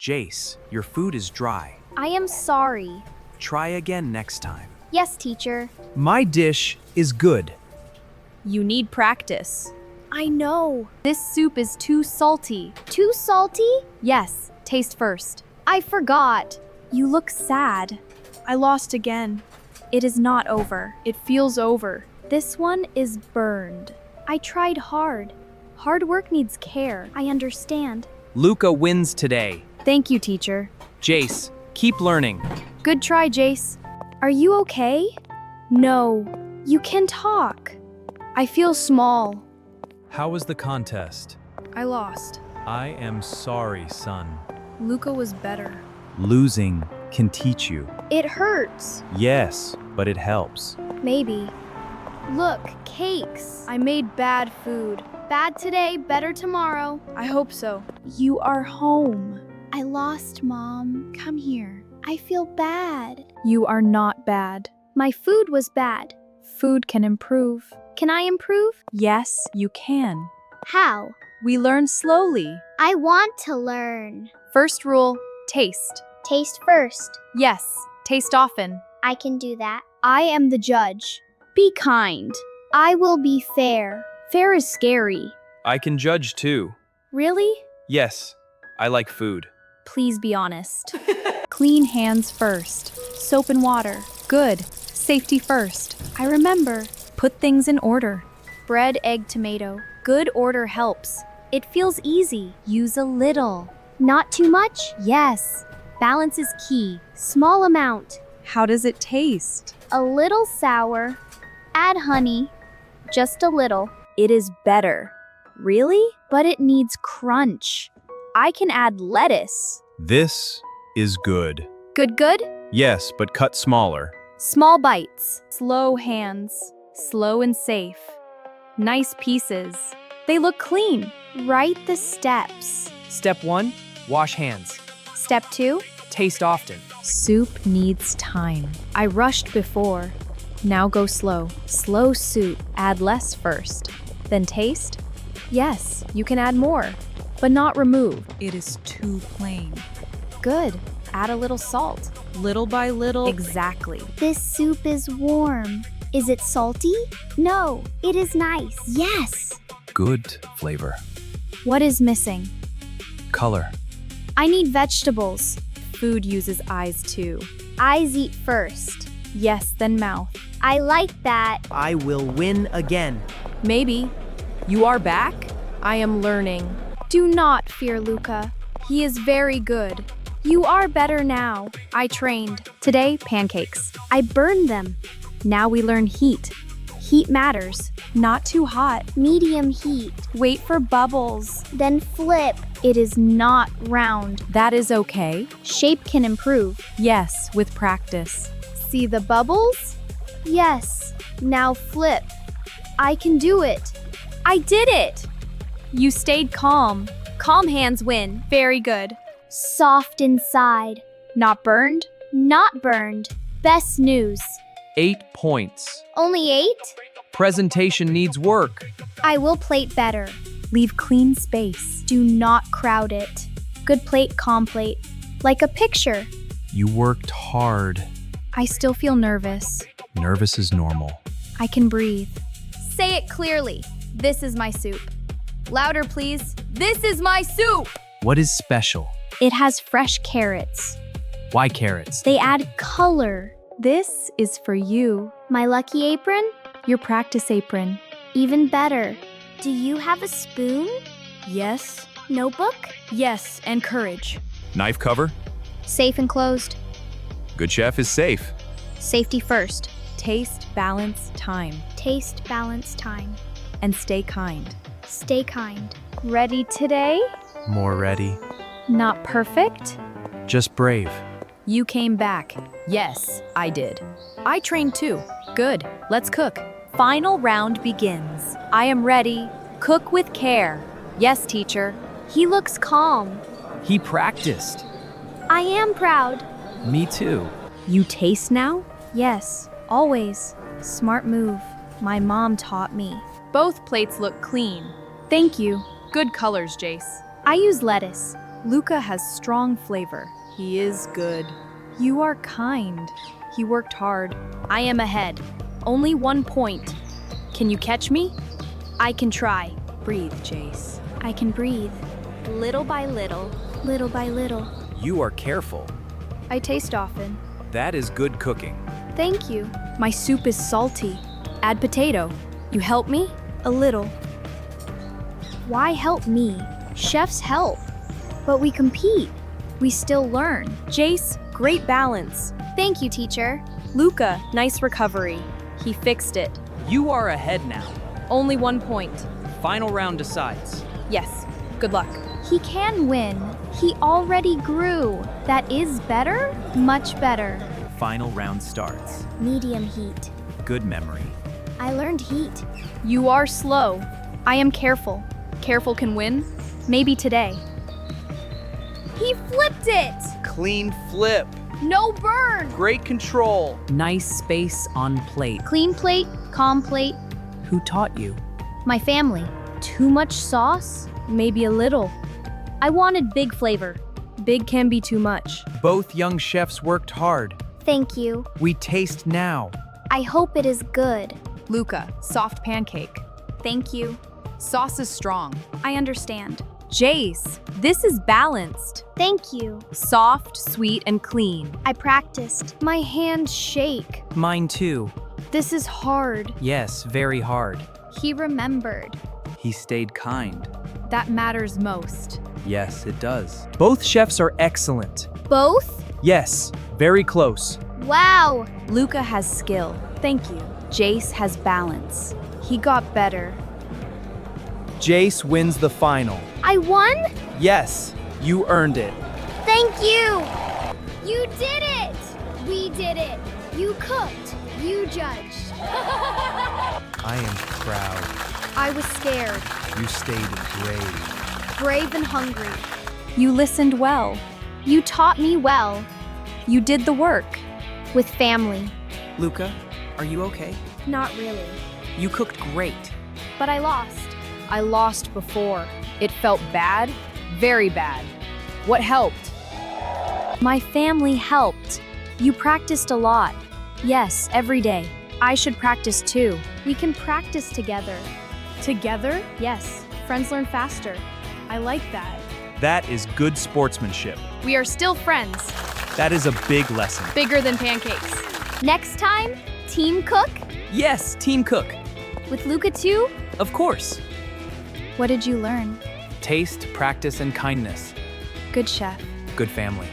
Jace, your food is dry. I am sorry. Try again next time. Yes, teacher. My dish is good. You need practice. I know. This soup is too salty. Too salty? Yes, taste first. I forgot. You look sad. I lost again. It is not over. It feels over. This one is burned. I tried hard. Hard work needs care. I understand. Luca wins today. Thank you, teacher. Jace, keep learning. Good try, Jace. Are you okay? No. You can talk. I feel small. How was the contest? I lost. I am sorry, son. Luca was better. Losing can teach you. It hurts. Yes, but it helps. Maybe. Look, cakes. I made bad food. Bad today, better tomorrow. I hope so. You are home. I lost, Mom. Come here. I feel bad. You are not bad. My food was bad. Food can improve. Can I improve? Yes, you can. How? We learn slowly. I want to learn. First rule, taste. Taste first. Yes, taste often. I can do that. I am the judge. Be kind. I will be fair. Fair is scary. I can judge too. Really? Yes, I like food. Please be honest. Clean hands first. Soap and water. Good. Safety first. I remember. Put things in order. Bread, egg, tomato. Good order helps. It feels easy. Use a little. Not too much? Yes. Balance is key. Small amount. How does it taste? A little sour. Add honey. Just a little. It is better. Really? But it needs crunch. I can add lettuce. This is good. Good? Yes, but cut smaller. Small bites. Slow hands. Slow and safe. Nice pieces. They look clean. Write the steps. Step 1, wash hands. Step 2, Taste often. Soup needs time. I rushed before. Now go slow. Slow soup. Add less first. Then taste. Yes, you can add more, but not remove. It is too plain. Good. Add a little salt. Little by little. Exactly. this soup is warm. Is it salty? No, it is nice. Yes. Good flavor. What is missing? Color. I need vegetables. Food uses eyes too. Eyes eat first. Yes, then mouth. I like that. I will win again. Maybe. You are back? I am learning. Do not fear Luca. He is very good. You are better now. I trained. Today, pancakes. I burned them. Now we learn heat. Heat matters. Not too hot. Medium heat. Wait for bubbles. Then flip. It is not round. That is okay. Shape can improve. Yes, with practice. See the bubbles? Yes. Now flip. I can do it. I did it. You stayed calm. Calm hands win. Very good. Soft inside. Not burned? Not burned. Best news. 8 points. Only 8? Presentation needs work. I will plate better. Leave clean space. Do not crowd it. Good plate, calm plate. Like a picture. You worked hard. I still feel nervous. Nervous is normal. I can breathe. Say it clearly. This is my soup. Louder, please. This is my soup. What is special? It has fresh carrots. Why carrots? They add color. This is for you. My lucky apron? Your practice apron. Even better. Do you have a spoon? Yes. Notebook? Yes, and courage. Knife cover? Safe and closed. Good chef is safe. Safety first. Taste, balance, time. Taste, balance, time. And stay kind. Stay kind. Ready today? More ready. Not perfect? Just brave. You came back. Yes, I did. I trained too. Good. Let's cook. Final round begins. I am ready. Cook with care. Yes, teacher. He looks calm. He practiced. I am proud. Me too. You taste now? Yes, always. Smart move. My mom taught me. Both plates look clean. Thank you. Good colors, Jace. I use lettuce. Luca has strong flavor. He is good. You are kind. He worked hard. I am ahead. Only 1 point. Can you catch me? I can try. Breathe, Jace. I can breathe. Little by little, little by little. You are careful. I taste often. That is good cooking. Thank you. My soup is salty. Add potato. You help me? A little. Why help me? Chefs help. But we compete. We still learn. Jace, great balance. Thank you, teacher. Luca, nice recovery. He fixed it. You are ahead now. Only 1 point. Final round decides. Yes. Good luck. He can win. He already grew. That is better? Much better. Final round starts. Medium heat. Good memory. I learned heat. You are slow. I am careful. Careful can win. Maybe today. He flipped it! Clean flip. No burn! Great control. Nice space on plate. Clean plate, calm plate. Who taught you? My family. Too much sauce? Maybe a little. I wanted big flavor. Big can be too much. Both young chefs worked hard. Thank you. We taste now. I hope it is good. Luca, soft pancake. Thank you. Sauce is strong. I understand. Jace, this is balanced. Thank you. Soft, sweet, and clean. I practiced. My hands shake. Mine too. This is hard. Yes, very hard. He remembered. He stayed kind. That matters most. Yes, it does. Both chefs are excellent. Both? Yes, very close. Wow. Luca has skill. Thank you. Jace has balance. He got better. Jace wins the final. I won? Yes, you earned it. Thank you. You did it. We did it. You cooked. You judged. I am proud. I was scared. You stayed brave. Brave and hungry. You listened well. You taught me well. You did the work. With family. Luca, are you okay? Not really. You cooked great. But I lost. I lost before. It felt bad, very bad. What helped? My family helped. You practiced a lot. Yes, every day. I should practice too. We can practice together. Together? Yes, friends learn faster. I like that. That is good sportsmanship. We are still friends. That is a big lesson. Bigger than pancakes. Next time, team cook Yes, team cook. with Luca too. Of course. What did you learn? Taste, practice, and kindness. Good chef. Good family.